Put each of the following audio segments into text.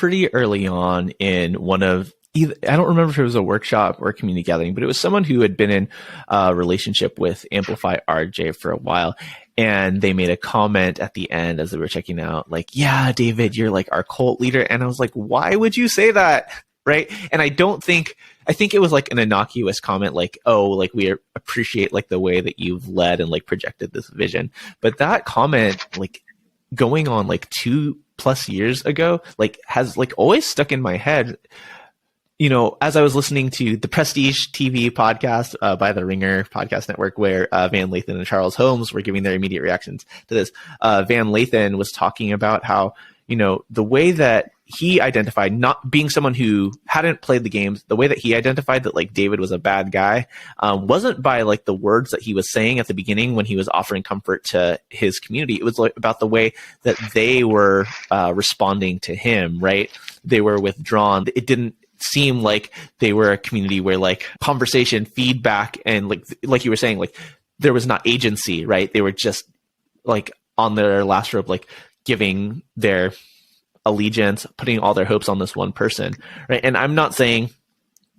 pretty early on in one of either, I don't remember if it was a workshop or a community gathering, but it was someone who had been in a relationship with Amplify RJ for a while. And they made a comment at the end as they were checking out, like, yeah, David, you're like our cult leader. And I was like, why would you say that? Right. And I think it was like an innocuous comment, like, oh, like we appreciate like the way that you've led and like projected this vision. But that comment, like going on like 2+ years ago, like has like always stuck in my head. You know, as I was listening to the Prestige TV podcast by the Ringer Podcast Network, where Van Lathan and Charles Holmes were giving their immediate reactions to this, Van Lathan was talking about how, you know, the way that he identified, not being someone who hadn't played the games, the way that he identified that like David was a bad guy wasn't by like the words that he was saying at the beginning when he was offering comfort to his community. It was like about the way that they were responding to him, right? They were withdrawn. It didn't seem like they were a community where like conversation, feedback, and like you were saying, like there was not agency, right? They were just like on their last rope, like giving their allegiance, putting all their hopes on this one person, right? And I'm not saying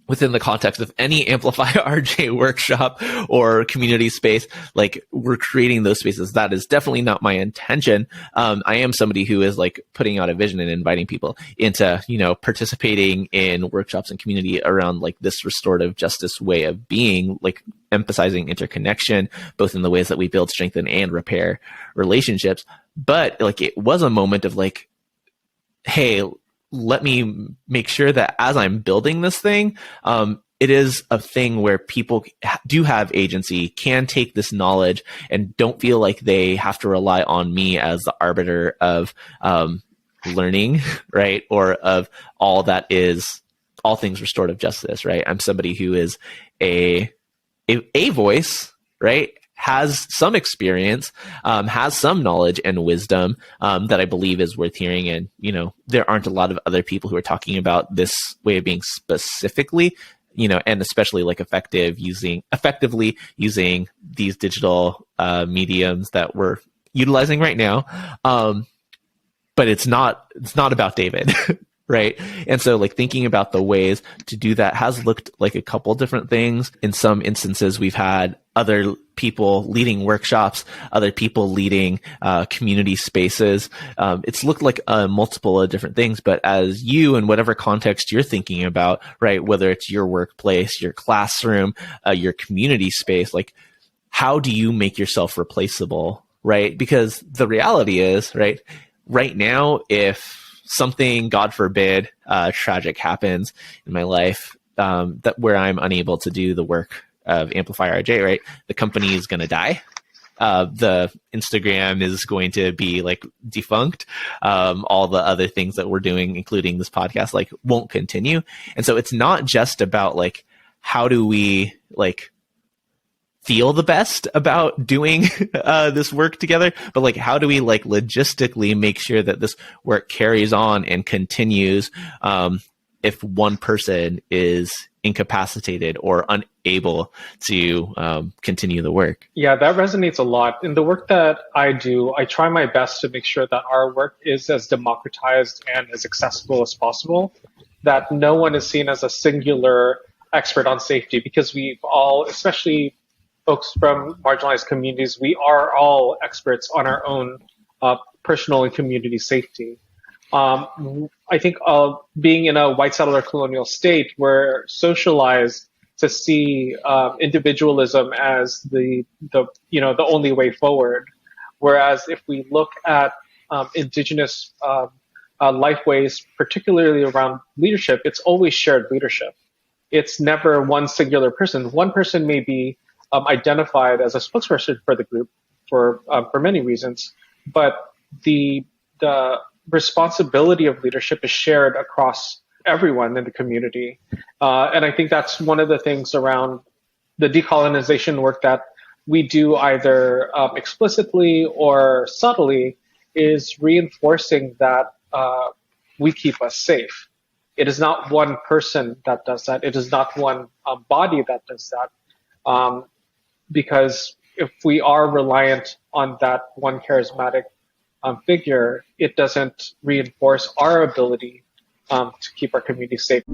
within the context of any Amplify RJ workshop or community space, like we're creating those spaces. That is definitely not my intention. I am somebody who is like putting out a vision and inviting people into, you know, participating in workshops and community around like this restorative justice way of being, like emphasizing interconnection, both in the ways that we build, strengthen, and repair relationships. But like it was a moment of like, hey, let me make sure that as I'm building this thing, it is a thing where people do have agency, can take this knowledge, and don't feel like they have to rely on me as the arbiter of learning, right? Or of all that is all things restorative justice, right? I'm somebody who is a voice, right? Has some experience, has some knowledge and wisdom that I believe is worth hearing. And, you know, there aren't a lot of other people who are talking about this way of being specifically, you know, and especially like effectively using these digital mediums that we're utilizing right now. But it's not about David. Right. And so like thinking about the ways to do that has looked like a couple different things. In some instances, we've had other people leading workshops, other people leading community spaces. It's looked like multiple of different things, but as you, in whatever context you're thinking about, right, whether it's your workplace, your classroom, your community space, like how do you make yourself replaceable, right? Because the reality is, right now, if something, God forbid, tragic happens in my life, that where I'm unable to do the work of Amplify RJ, right? The company is going to die. The Instagram is going to be like defunct. All the other things that we're doing, including this podcast, like won't continue. And so it's not just about like, how do we like feel the best about doing this work together, but like how do we like logistically make sure that this work carries on and continues if one person is incapacitated or unable to continue the work? Yeah, that resonates a lot. In the work that I do, I try my best to make sure that our work is as democratized and as accessible as possible, that no one is seen as a singular expert on safety, because we've all, especially folks from marginalized communities, we are all experts on our own personal and community safety. I think being in a white settler colonial state, we're socialized to see individualism as the only way forward. Whereas if we look at indigenous lifeways, particularly around leadership, it's always shared leadership. It's never one singular person. One person may be identified as a spokesperson for the group for many reasons, but the responsibility of leadership is shared across everyone in the community. And I think that's one of the things around the decolonization work that we do either explicitly or subtly, is reinforcing that we keep us safe. It is not one person that does that. It is not one body that does that. Because if we are reliant on that one charismatic figure, it doesn't reinforce our ability to keep our community safe.